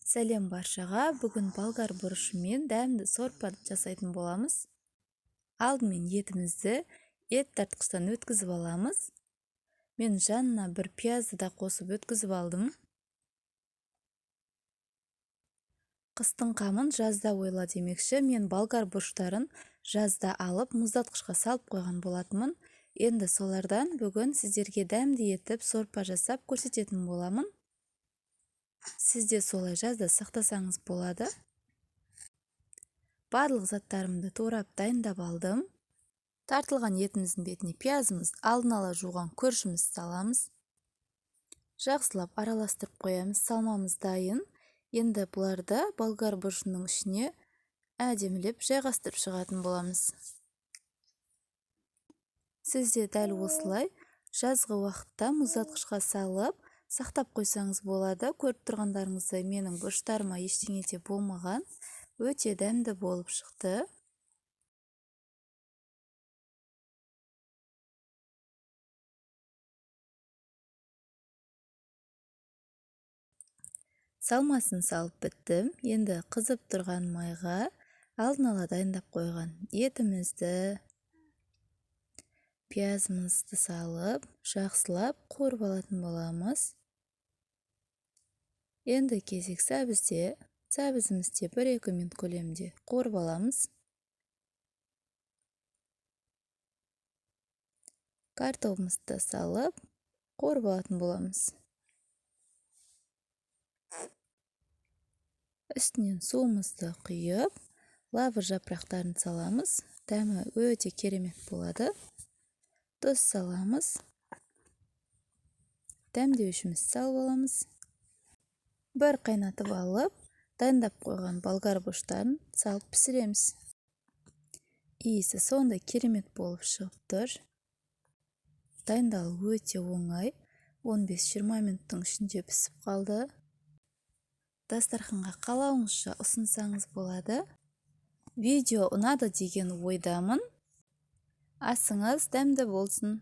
Сәлем баршаға, бүгін болгар бұрышымен дәмді сорпа жасайтын боламыз. Алдымен етімізді ет тартқыштан өткізіп аламыз. Мен жанына бір пиязды да қосып өткізіп алдым. Қыстың қамын жазда ойла демекші, мен болгар бұрыштарын жазда алып мұздатқышқа салып қойған болатынмын. Енді солардан бүгін сіздерге дәмді етіп сорпа жасап көрсететін боламын. Сізде солай жазда сақтасаңыз болады. Барлық заттарымды турап дайындап алдым. Тартылған етіміздің бетіне пиязымыз алдын ала жуған көршіміз саламыз. Жақсылап араластырып қоямыз, салмамыз дайын. Енді бұларды болгар бұрышының ішіне әдемілеп жайғастырып шығатын боламыз. Сізде дәл осылай жазғы уақытта мұздатқышқа салып сақтап қойсаңыз болады. Көріп тұрғандарыңыздай менің бұрыштарыма ештеңе де болмаған, өте дәмді болып шықты. Салмасын салып біттім. Енді қызып тұрған майға алдын ала дайындап қойған етімізді, пиязымызды салып, жақсылап қуырып алатын боламыз. Енді кезек сәбізде, сәбізімізде 1-2 минут көлемінде қуырып аламыз. Картопымызды салып, қуырып алатын боламыз. Үстінен суымызды құйып, лавр жапырақтарын саламыз. Дәмі өте керемет болады. Тұз саламыз. Дәмдеуішімізді салып аламыз. Бір қайнатып алып, дайындап қойған болгар бұрыштарын салып пісіреміз. Иісі сондай керемет болып шығып тұр. Дайындалу өте оңай. 15-20 минуттың ішінде пісіп қалды. Дастарханға қалауыңызша ұсынсаңыз болады. Видео ұнады деген ойдамын. Асыңыз дәмді болсын.